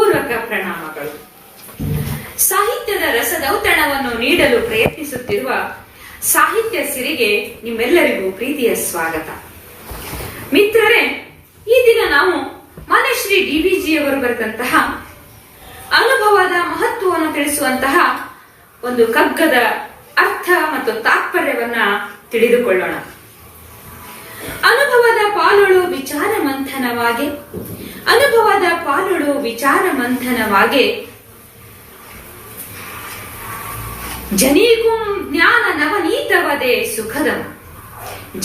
ಹೃತ್ಪೂರ್ವಕ ಪ್ರಣಾಮಗಳು. ಸಾಹಿತ್ಯದ ರಸದೌತಣವನ್ನು ನೀಡಲು ಪ್ರಯತ್ನಿಸುತ್ತಿರುವ ಸಾಹಿತ್ಯ ಸಿರಿಗೆ ನಿಮ್ಮೆಲ್ಲರಿಗೂ ಪ್ರೀತಿಯ ಸ್ವಾಗತ. ಮಿತ್ರರೇ, ಈ ದಿನ ನಾವು ಮಾನ್ಯಶ್ರೀ ಡಿ.ವಿ.ಜಿ ಅವರು ಬರೆದಂತಹ ಅನುಭವದ ಮಹತ್ವವನ್ನು ತಿಳಿಸುವಂತಹ ಒಂದು ಕಗ್ಗದ ಅರ್ಥ ಮತ್ತು ತಾತ್ಪರ್ಯವನ್ನ ತಿಳಿದುಕೊಳ್ಳೋಣ. ಅನುಭವದ ಪಾಲುಳು ವಿಚಾರ ಮಂಥನವಾಗಿ, ಅನುಭವದ ಪಾಲುಳು ವಿಚಾರ ಮಂಥನವಾಗಿ, ಜನೀಕುಂ ಜ್ಞಾನ ನವನೀತವದೇ ಸುಖದಂ,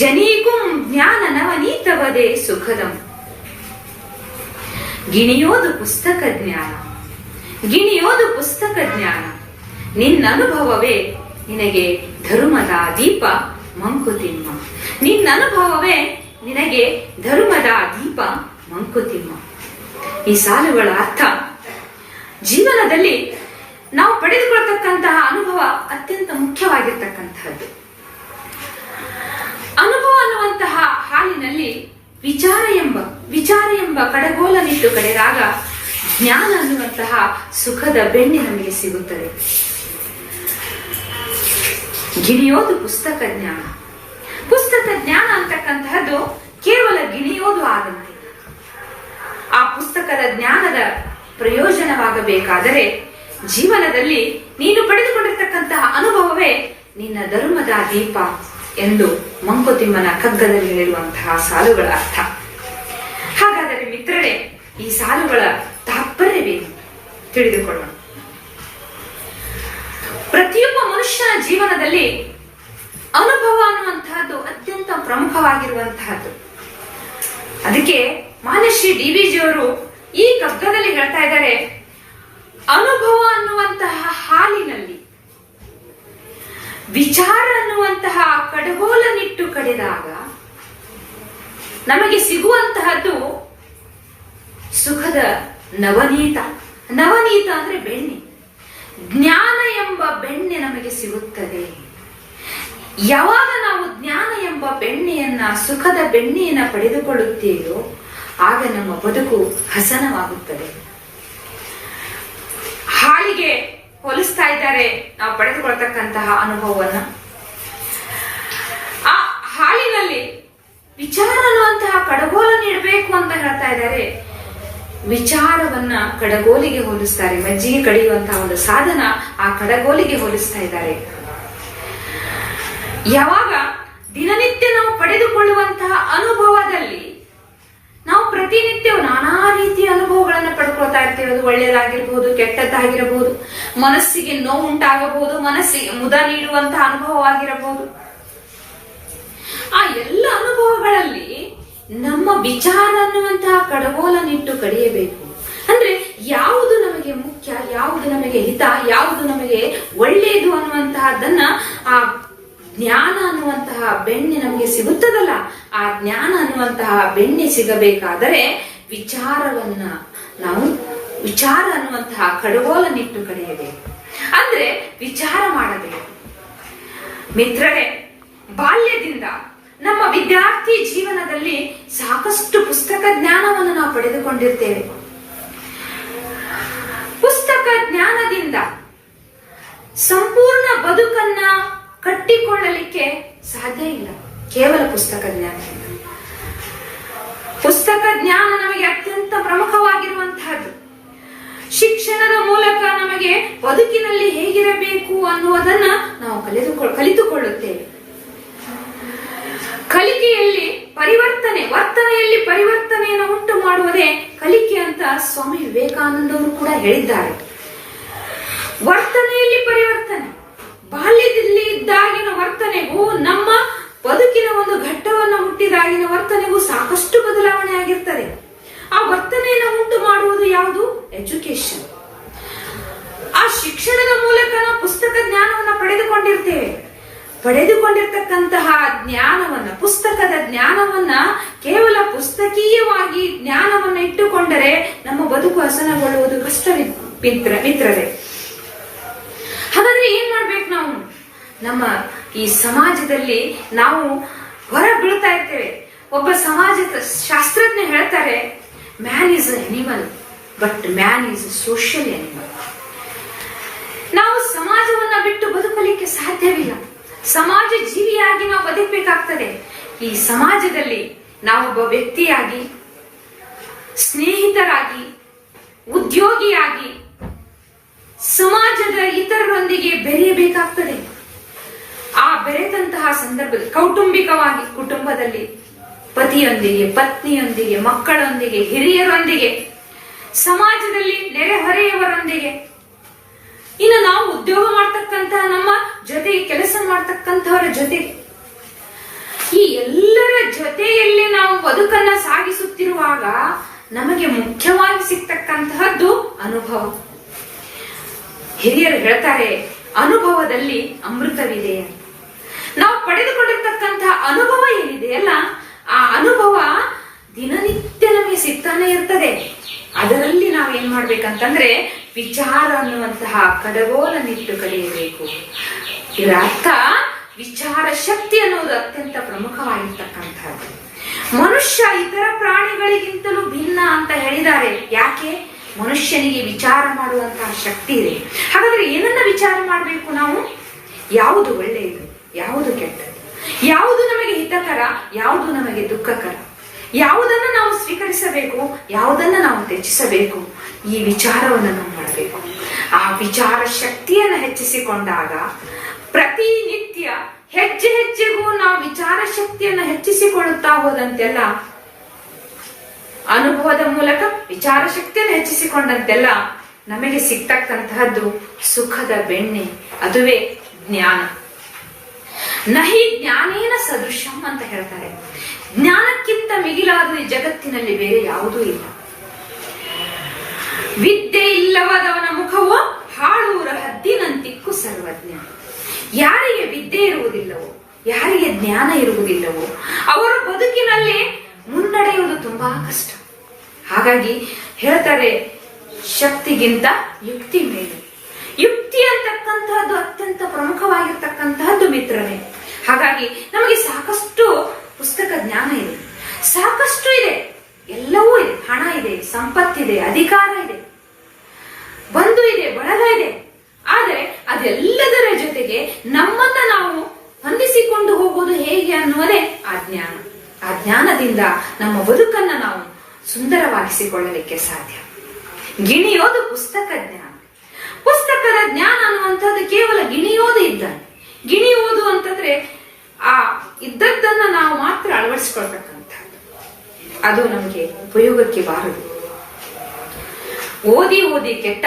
ಜನೀಕುಂ ಜ್ಞಾನ ನವನೀತವದೇ ಸುಖದಂ. ಗಿಣಿಯೋದು ಪುಸ್ತಕ ಜ್ಞಾನ, ಗಿಣಿಯೋದು ಪುಸ್ತಕ ಜ್ಞಾನ, ನಿನ್ನನುಭವವೇ ನಿನಗೆ ಧರ್ಮದ ದೀಪ ಮಂಕುತಿಮ್ಮ, ನಿನ್ನನುಭವವೇ ನಿನಗೆ ಧರ್ಮದ ದೀಪ ಮಂಕುತಿಮ್ಮ. ಈ ಸಾಲುಗಳ ಅರ್ಥ, ಜೀವನದಲ್ಲಿ ನಾವು ಪಡೆದುಕೊಳ್ಳತಕ್ಕಂತಹ ಅನುಭವ ಅತ್ಯಂತ ಮುಖ್ಯವಾಗಿರ್ತಕ್ಕಂತಹದ್ದು. ಅನುಭವ ಅನ್ನುವಂತಹ ಹಾಲಿನಲ್ಲಿ ವಿಚಾರ ಎಂಬ ಕಡಗೋಲನಿಟ್ಟು ಕಡೆದಾಗ ಜ್ಞಾನ ಅನ್ನುವಂತಹ ಸುಖದ ಬೆಣ್ಣೆ ನಮಗೆ ಸಿಗುತ್ತದೆ. ಗಿಣಿಯೋದು ಪುಸ್ತಕ ಜ್ಞಾನ, ಪುಸ್ತಕ ಜ್ಞಾನ ಅಂತಕ್ಕಂತಹದ್ದು ಕೇವಲ ಗಿಣಿಯೋದು ಆಗಂತೆ. ಆ ಪುಸ್ತಕದ ಜ್ಞಾನದ ಪ್ರಯೋಜನವಾಗಬೇಕಾದರೆ ಜೀವನದಲ್ಲಿ ನೀನು ಪಡೆದುಕೊಂಡಿರ್ತಕ್ಕಂತಹ ಅನುಭವವೇ ನಿನ್ನ ಧರ್ಮದ ದೀಪ ಎಂದು ಮಂಕುತಿಮ್ಮನ ಕಗ್ಗದಲ್ಲಿ ಹೇಳಿರುವಂತಹ ಸಾಲುಗಳ ಅರ್ಥ. ಹಾಗಾದರೆ ಮಿತ್ರರೇ, ಈ ಸಾಲುಗಳ ತಾತ್ಪರ್ಯವೇನು ತಿಳಿದುಕೊಳ್ಳೋಣ. ಪ್ರತಿಯೊಬ್ಬ ಮನುಷ್ಯನ ಜೀವನದಲ್ಲಿ ಅನುಭವ ಅನ್ನುವಂತಹದ್ದು ಅತ್ಯಂತ ಪ್ರಮುಖವಾಗಿರುವಂತಹದ್ದು. ಅದಕ್ಕೆ ಮಾನ್ಯಶ್ರೀ ಡಿ.ವಿ.ಜಿ ಅವರು ಈ ಕಗ್ಗದಲ್ಲಿ ಹೇಳ್ತಾ ಇದ್ದಾರೆ, ಅನುಭವ ಅನ್ನುವಂತಹ ಹಾಲಿನಲ್ಲಿ ವಿಚಾರ ಅನ್ನುವಂತಹ ಕಡಗೋಲನಿಟ್ಟು ಕಡೆದಾಗ ನಮಗೆ ಸಿಗುವಂತಹದ್ದು ಸುಖದ ನವನೀತ. ನವನೀತ ಅಂದ್ರೆ ಬೆಣ್ಣೆ, ಜ್ಞಾನ ಎಂಬ ಬೆಣ್ಣೆ ನಮಗೆ ಸಿಗುತ್ತದೆ. ಯಾವಾಗ ನಾವು ಜ್ಞಾನ ಎಂಬ ಬೆಣ್ಣೆಯನ್ನ, ಸುಖದ ಬೆಣ್ಣೆಯನ್ನ ಪಡೆದುಕೊಳ್ಳುತ್ತೇವೋ ಆಗ ನಮ್ಮ ಬದುಕು ಹಸನವಾಗುತ್ತದೆ. ಹಾಲಿಗೆ ಹೋಲಿಸ್ತಾ ಇದ್ದಾರೆ ನಾವು ಪಡೆದುಕೊಳ್ತಕ್ಕಂತಹ ಅನುಭವವನ್ನ. ಆ ಹಾಲಿನಲ್ಲಿ ವಿಚಾರ ಅನ್ನುವಂತಹ ಕಡಗೋಲನ್ನು ಇಡಬೇಕು ಅಂತ ಹೇಳ್ತಾ ಇದ್ದಾರೆ. ವಿಚಾರವನ್ನ ಕಡಗೋಲಿಗೆ ಹೋಲಿಸ್ತಾರೆ. ಮಜ್ಜಿಗೆ ಕಡಿಯುವಂತಹ ಒಂದು ಸಾಧನ ಆ ಕಡಗೋಲಿಗೆ ಹೋಲಿಸ್ತಾ ಇದ್ದಾರೆ. ಯಾವಾಗ ದಿನನಿತ್ಯ ನಾವು ಪಡೆದುಕೊಳ್ಳುವಂತಹ ಅನುಭವದಲ್ಲಿ ನಾವು ಪ್ರತಿನಿತ್ಯ ನಾನಾ ರೀತಿಯ ಅನುಭವಗಳನ್ನ ಪಡ್ಕೊಳ್ತಾ ಇರ್ತೇವೆ. ಅದು ಒಳ್ಳೆಯದಾಗಿರ್ಬಹುದು, ಕೆಟ್ಟದ್ದಾಗಿರಬಹುದು, ಮನಸ್ಸಿಗೆ ನೋವು ಉಂಟಾಗಬಹುದು, ಮನಸ್ಸಿಗೆ ಮುದ ನೀಡುವಂತಹ ಅನುಭವವಾಗಿರಬಹುದು. ಆ ಎಲ್ಲ ಅನುಭವಗಳಲ್ಲಿ ನಮ್ಮ ವಿಚಾರ ಅನ್ನುವಂತಹ ಕಡಗೋಲನಿಟ್ಟು ಕಡಿಯಬೇಕು. ಅಂದ್ರೆ ಯಾವುದು ನಮಗೆ ಮುಖ್ಯ, ಯಾವುದು ನಮಗೆ ಹಿತ, ಯಾವುದು ನಮಗೆ ಒಳ್ಳೆಯದು ಅನ್ನುವಂತಹದನ್ನ ಆ ಜ್ಞಾನ ಅನ್ನುವಂತಹ ಬೆಣ್ಣೆ ನಮಗೆ ಸಿಗುತ್ತದಲ್ಲ, ಆ ಜ್ಞಾನ ಅನ್ನುವಂತಹ ಬೆಣ್ಣೆ ಸಿಗಬೇಕಾದರೆ ವಿಚಾರವನ್ನ ನಾವು ವಿಚಾರ ಅನ್ನುವಂತಹ ಕಡಗೋಲನಿಟ್ಟು ಕಡಿಯಬೇಕು. ಅಂದ್ರೆ ವಿಚಾರ ಮಾಡಬೇಕು. ಮಿತ್ರರೇ, ಬಾಲ್ಯದಿಂದ ನಮ್ಮ ವಿದ್ಯಾರ್ಥಿ ಜೀವನದಲ್ಲಿ ಸಾಕಷ್ಟು ಪುಸ್ತಕ ಜ್ಞಾನವನ್ನು ನಾವು ಪಡೆದುಕೊಂಡಿರ್ತೇವೆ. ಪುಸ್ತಕ ಜ್ಞಾನದಿಂದ ಸಂಪೂರ್ಣ ಬದುಕನ್ನ ಕಟ್ಟಿಕೊಳ್ಳಲಿಕ್ಕೆ ಸಾಧ್ಯ ಇಲ್ಲ. ಕೇವಲ ಪುಸ್ತಕ ಜ್ಞಾನದಿಂದ. ಪುಸ್ತಕ ಜ್ಞಾನ ನಮಗೆ ಅತ್ಯಂತ ಪ್ರಮುಖವಾಗಿರುವಂತಹದ್ದು. ಶಿಕ್ಷಣದ ಮೂಲಕ ನಮಗೆ ಬದುಕಿನಲ್ಲಿ ಹೇಗಿರಬೇಕು ಅನ್ನುವುದನ್ನ ನಾವು ಕಲಿತುಕೊಳ್ಳುತ್ತೇವೆ. ಕಲಿಕೆಯಲ್ಲಿ ಪರಿವರ್ತನೆ, ವರ್ತನೆಯಲ್ಲಿ ಪರಿವರ್ತನೆಯನ್ನು ಉಂಟು ಮಾಡುವುದೇ ಕಲಿಕೆ ಅಂತ ಸ್ವಾಮಿ ವಿವೇಕಾನಂದವರು ಕೂಡ ಹೇಳಿದ್ದಾರೆ. ವರ್ತನೆಯಲ್ಲಿ ಪರಿವರ್ತನೆ, ಬಾಲ್ಯದಲ್ಲಿ ಇದ್ದಾಗಿನ ವರ್ತನೆಗೂ ನಮ್ಮ ಬದುಕಿನ ಒಂದು ಘಟ್ಟವನ್ನು ಮುಟ್ಟಿದಾಗಿನ ವರ್ತನೆಗೂ ಸಾಕಷ್ಟು ಬದಲಾವಣೆ ಆಗಿರ್ತದೆ. ಆ ವರ್ತನೆಯನ್ನು ಉಂಟು ಮಾಡುವುದು ಯಾವುದು? ಎಜುಕೇಶನ್. ಆ ಶಿಕ್ಷಣದ ಮೂಲಕ ನಾವು ಪುಸ್ತಕ ಜ್ಞಾನವನ್ನು ಪಡೆದುಕೊಂಡಿರ್ತೇವೆ. ಪಡೆದುಕೊಂಡಿರ್ತಕ್ಕಂತಹ ಜ್ಞಾನವನ್ನ, ಪುಸ್ತಕದ ಜ್ಞಾನವನ್ನ ಕೇವಲ ಪುಸ್ತಕೀಯವಾಗಿ ಜ್ಞಾನವನ್ನ ಇಟ್ಟುಕೊಂಡರೆ ನಮ್ಮ ಬದುಕು ಹಸನಗೊಳ್ಳುವುದು ಕಷ್ಟವಿದೆ ಮಿತ್ರರೇ. ಹಾಗಾದ್ರೆ ಏನ್ ಮಾಡ್ಬೇಕು ನಾವು? ನಮ್ಮ ಈ ಸಮಾಜದಲ್ಲಿ ನಾವು ಹೊರ ಬೀಳ್ತಾ ಇರ್ತೇವೆ. ಒಬ್ಬ ಸಮಾಜದ ಶಾಸ್ತ್ರಜ್ಞ ಹೇಳ್ತಾರೆ, man is animal, but man is social animal. ನಾವು ಸಮಾಜವನ್ನ ಬಿಟ್ಟು ಬದುಕಲಿಕ್ಕೆ ಸಾಧ್ಯವಿಲ್ಲ. ಸಮಾಜ ಜೀವಿಯಾಗಿ ನಾವು ಬದುಕಬೇಕಾಗ್ತದೆ. ಈ ಸಮಾಜದಲ್ಲಿ ನಾವೊಬ್ಬ ವ್ಯಕ್ತಿಯಾಗಿ, ಸ್ನೇಹಿತರಾಗಿ, ಉದ್ಯೋಗಿಯಾಗಿ ಸಮಾಜದ ಇತರರೊಂದಿಗೆ ಬೆರೆಯಬೇಕಾಗ್ತದೆ. ಆ ಬೆರೆತಂತಹ ಸಂದರ್ಭದಲ್ಲಿ ಕೌಟುಂಬಿಕವಾಗಿ ಕುಟುಂಬದಲ್ಲಿ ಪತಿಯೊಂದಿಗೆ, ಪತ್ನಿಯೊಂದಿಗೆ, ಮಕ್ಕಳೊಂದಿಗೆ, ಹಿರಿಯರೊಂದಿಗೆ, ಸಮಾಜದಲ್ಲಿ ನೆರೆಹೊರೆಯವರೊಂದಿಗೆ, ಇನ್ನು ನಾವು ಉದ್ಯೋಗ ಮಾಡ್ತಕ್ಕಂತಹ ನಮ್ಮ ಜೊತೆಗೆ ಕೆಲಸ ಮಾಡ್ತಕ್ಕಂಥವರ ಜೊತೆಗೆ, ಈ ಎಲ್ಲರ ಜೊತೆಯಲ್ಲಿ ನಾವು ಬದುಕನ್ನ ಸಾಗಿಸುತ್ತಿರುವಾಗ ನಮಗೆ ಮುಖ್ಯವಾಗಿ ಸಿಗ್ತಕ್ಕಂತಹದ್ದು ಅನುಭವ. ಹಿರಿಯರು ಹೇಳ್ತಾರೆ, ಅನುಭವದಲ್ಲಿ ಅಮೃತವಿದೆ. ನಾವು ಪಡೆದುಕೊಂಡಿರ್ತಕ್ಕಂತಹ ಅನುಭವ ಏನಿದೆಯಲ್ಲ, ಆ ಅನುಭವ ದಿನನಿತ್ಯ ನಮಗೆ ಸಿಗ್ತಾನೆ ಇರ್ತದೆ. ಅದರಲ್ಲಿ ನಾವು ಏನ್ ಮಾಡ್ಬೇಕಂತಂದ್ರೆ ವಿಚಾರ ಅನ್ನುವಂತಹ ಕಡಗೋಲನ್ನಿಟ್ಟು ಕಲಿಯಬೇಕು. ಇದರ ಅರ್ಥ ವಿಚಾರ ಶಕ್ತಿ ಅನ್ನೋದು ಅತ್ಯಂತ ಪ್ರಮುಖವಾಗಿರ್ತಕ್ಕಂಥದ್ದು. ಮನುಷ್ಯ ಇತರ ಪ್ರಾಣಿಗಳಿಗಿಂತಲೂ ಭಿನ್ನ ಅಂತ ಹೇಳಿದ್ದಾರೆ. ಯಾಕೆ? ಮನುಷ್ಯನಿಗೆ ವಿಚಾರ ಮಾಡುವಂತಹ ಶಕ್ತಿ ಇದೆ. ಹಾಗಾದ್ರೆ ಏನನ್ನ ವಿಚಾರ ಮಾಡಬೇಕು ನಾವು? ಯಾವುದು ಒಳ್ಳೆಯದು, ಯಾವುದು ಕೆಟ್ಟದ್ದು, ಯಾವುದು ನಮಗೆ ಹಿತಕರ, ಯಾವುದು ನಮಗೆ ದುಃಖಕರ, ಯಾವುದನ್ನು ನಾವು ಸ್ವೀಕರಿಸಬೇಕು, ಯಾವುದನ್ನು ನಾವು ತ್ಯಜಿಸಬೇಕು, ಈ ವಿಚಾರವನ್ನು ನಾವು ಮಾಡಬೇಕು. ಆ ವಿಚಾರ ಶಕ್ತಿಯನ್ನು ಹೆಚ್ಚಿಸಿಕೊಂಡಾಗ ಪ್ರತಿನಿತ್ಯ ಹೆಜ್ಜೆ ಹೆಜ್ಜೆಗೂ ನಾವು ವಿಚಾರ ಶಕ್ತಿಯನ್ನು ಹೆಚ್ಚಿಸಿಕೊಳ್ಳುತ್ತಾ ಹೋದಂತೆಲ್ಲ, ಅನುಭವದ ಮೂಲಕ ವಿಚಾರ ಶಕ್ತಿಯನ್ನು ಹೆಚ್ಚಿಸಿಕೊಂಡಂತೆಲ್ಲ ನಮಗೆ ಸಿಗ್ತಕ್ಕಂತಹದ್ದು ಸುಖದ ಬೆಣ್ಣೆ, ಅದುವೇ ಜ್ಞಾನ. ನಹಿ ಜ್ಞಾನೇನ ಸದೃಶಂ ಅಂತ ಹೇಳ್ತಾರೆ. ಜ್ಞಾನಕ್ಕಿಂತ ಮಿಗಿಲಾದ ಈ ಜಗತ್ತಿನಲ್ಲಿ ಬೇರೆ ಯಾವುದೂ ಇಲ್ಲ. ವಿದ್ಯೆ ಇಲ್ಲವಾದವನ ಮುಖವು ಹಾಳೂರ ಹದ್ದಿನಂತಿಕ್ಕು ಸರ್ವಜ್ಞ. ಯಾರಿಗೆ ವಿದ್ಯೆ ಇರುವುದಿಲ್ಲವೋ, ಯಾರಿಗೆ ಜ್ಞಾನ ಇರುವುದಿಲ್ಲವೋ, ಅವರ ಬದುಕಿನಲ್ಲಿ ಮುನ್ನಡೆಯುವುದು ತುಂಬಾ ಕಷ್ಟ. ಹಾಗಾಗಿ ಹೇಳ್ತಾರೆ, ಶಕ್ತಿಗಿಂತ ಯುಕ್ತಿ ಮೇಲೆ. ಯುಕ್ತಿ ಅಂತಕ್ಕಂತಹದ್ದು ಅತ್ಯಂತ ಪ್ರಮುಖವಾಗಿರ್ತಕ್ಕಂತಹದ್ದು ಮಿತ್ರನೇ. ಹಾಗಾಗಿ ನಮಗೆ ಸಾಕಷ್ಟು ಪುಸ್ತಕ ಜ್ಞಾನ ಇದೆ, ಸಾಕಷ್ಟು ಇದೆ, ಎಲ್ಲವೂ ಇದೆ. ಹಣ ಇದೆ, ಸಂಪತ್ತಿದೆ, ಅಧಿಕಾರ ಇದೆ, ಬಂಧು ಇದೆ, ಬಳಗ ಇದೆ. ಆದರೆ ಅದೆಲ್ಲದರ ಜೊತೆಗೆ ನಮ್ಮನ್ನ ನಾವು ಹೊಂದಿಸಿಕೊಂಡು ಹೋಗುವುದು ಹೇಗೆ ಅನ್ನುವುದೇ ಆ ಜ್ಞಾನ. ಆ ಜ್ಞಾನದಿಂದ ನಮ್ಮ ಬದುಕನ್ನ ನಾವು ಸುಂದರವಾಗಿಸಿಕೊಳ್ಳಲಿಕ್ಕೆ ಸಾಧ್ಯ. ಗಿಣಿಯೋದು ಪುಸ್ತಕ ಜ್ಞಾನ. ಪುಸ್ತಕದ ಜ್ಞಾನ ಅನ್ನುವಂಥದ್ದು ಕೇವಲ ಗಿಣಿಯೋದು ಇದ್ದಾನೆ. ಗಿಣಿ ಓದು ಅಂತಂದ್ರೆ ಆ ಇದ್ದದ್ದನ್ನ ನಾವು ಮಾತ್ರ ಅಳವಡಿಸಿಕೊಳ್ತಕ್ಕಂಥದ್ದು, ಅದು ನಮಗೆ ಉಪಯೋಗಕ್ಕೆ ಬಾರದು. ಓದಿ ಓದಿ ಕೆಟ್ಟ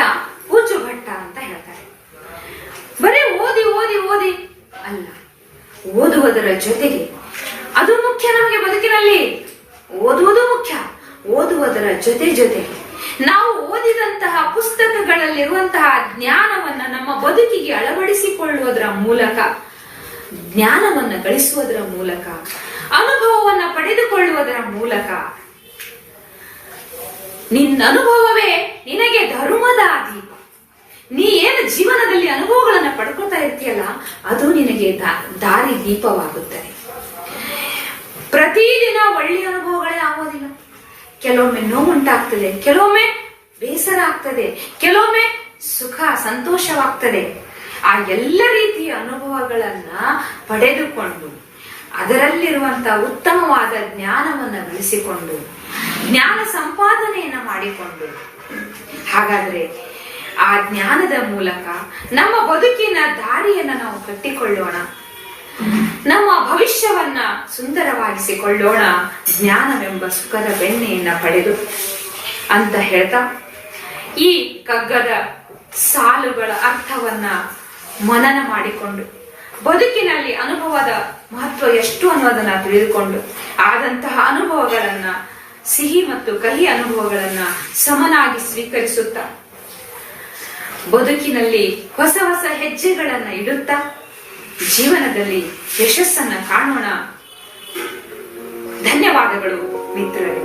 ಪೂಜು ಭಟ್ಟ ಅಂತ ಹೇಳ್ತಾರೆ. ಬರೀ ಓದಿ ಓದಿ ಓದಿ ಅಲ್ಲ, ಓದುವುದರ ಜೊತೆಗೆ ಅದು ಮುಖ್ಯ. ನಮಗೆ ಬದುಕಿನಲ್ಲಿ ಓದುವುದು ಮುಖ್ಯ. ಓದುವುದರ ಜೊತೆಗೆ ನಾವು ಓದಿದಂತಹ ಪುಸ್ತಕಗಳಲ್ಲಿರುವಂತಹ ಜ್ಞಾನವನ್ನ ನಮ್ಮ ಬದುಕಿಗೆ ಅಳವಡಿಸಿಕೊಳ್ಳುವುದರ ಮೂಲಕ, ಜ್ಞಾನವನ್ನ ಗಳಿಸುವುದರ ಮೂಲಕ, ಅನುಭವವನ್ನ ಪಡೆದುಕೊಳ್ಳುವುದರ ಮೂಲಕ, ನಿನ್ನ ಅನುಭವವೇ ನಿನಗೆ ಧರ್ಮದ ದೀಪ. ನೀ ಏನು ಜೀವನದಲ್ಲಿ ಅನುಭವಗಳನ್ನ ಪಡ್ಕೊಳ್ತಾ ಇರ್ತೀಯಲ್ಲ, ಅದು ನಿನಗೆ ದಾರಿ ದೀಪವಾಗುತ್ತದೆ. ಪ್ರತಿದಿನ ಒಳ್ಳೆಯ ಅನುಭವಗಳೇ ಆಗೋದಿಲ್ಲ. ಕೆಲವೊಮ್ಮೆ ನೋವುಂಟಾಗ್ತದೆ, ಕೆಲವೊಮ್ಮೆ ಬೇಸರ ಆಗ್ತದೆ, ಕೆಲವೊಮ್ಮೆ ಸುಖ ಸಂತೋಷವಾಗ್ತದೆ. ಆ ಎಲ್ಲ ರೀತಿಯ ಅನುಭವಗಳನ್ನ ಪಡೆದುಕೊಂಡು ಅದರಲ್ಲಿರುವಂತಹ ಉತ್ತಮವಾದ ಜ್ಞಾನವನ್ನ ಗಳಿಸಿಕೊಂಡು ಜ್ಞಾನ ಸಂಪಾದನೆಯನ್ನ ಮಾಡಿಕೊಂಡು, ಹಾಗಾದ್ರೆ ಆ ಜ್ಞಾನದ ಮೂಲಕ ನಮ್ಮ ಬದುಕಿನ ದಾರಿಯನ್ನ ನಾವು ಕಟ್ಟಿಕೊಳ್ಳೋಣ, ನಮ್ಮ ಭವಿಷ್ಯವನ್ನ ಸುಂದರವಾಗಿಸಿಕೊಳ್ಳೋಣ, ಜ್ಞಾನವೆಂಬ ಸುಖದ ಬೆಣ್ಣೆಯನ್ನ ಪಡೆದು ಅಂತ ಹೇಳ್ತಾ, ಈ ಕಗ್ಗದ ಸಾಲುಗಳ ಅರ್ಥವನ್ನ ಮನನ ಮಾಡಿಕೊಂಡು ಬದುಕಿನಲ್ಲಿ ಅನುಭವದ ಮಹತ್ವ ಎಷ್ಟು ಅನ್ನೋದನ್ನ ತಿಳಿದುಕೊಂಡು ಆದಂತಹ ಅನುಭವಗಳನ್ನ, ಸಿಹಿ ಮತ್ತು ಕಹಿ ಅನುಭವಗಳನ್ನ ಸಮನಾಗಿ ಸ್ವೀಕರಿಸುತ್ತಾ ಬದುಕಿನಲ್ಲಿ ಹೊಸ ಹೊಸ ಹೆಜ್ಜೆಗಳನ್ನ ಇಡುತ್ತಾ ಜೀವನದಲ್ಲಿ ಯಶಸ್ಸನ್ನ ಕಾಣೋಣ. ಧನ್ಯವಾದಗಳು ಮಿತ್ರರೇ.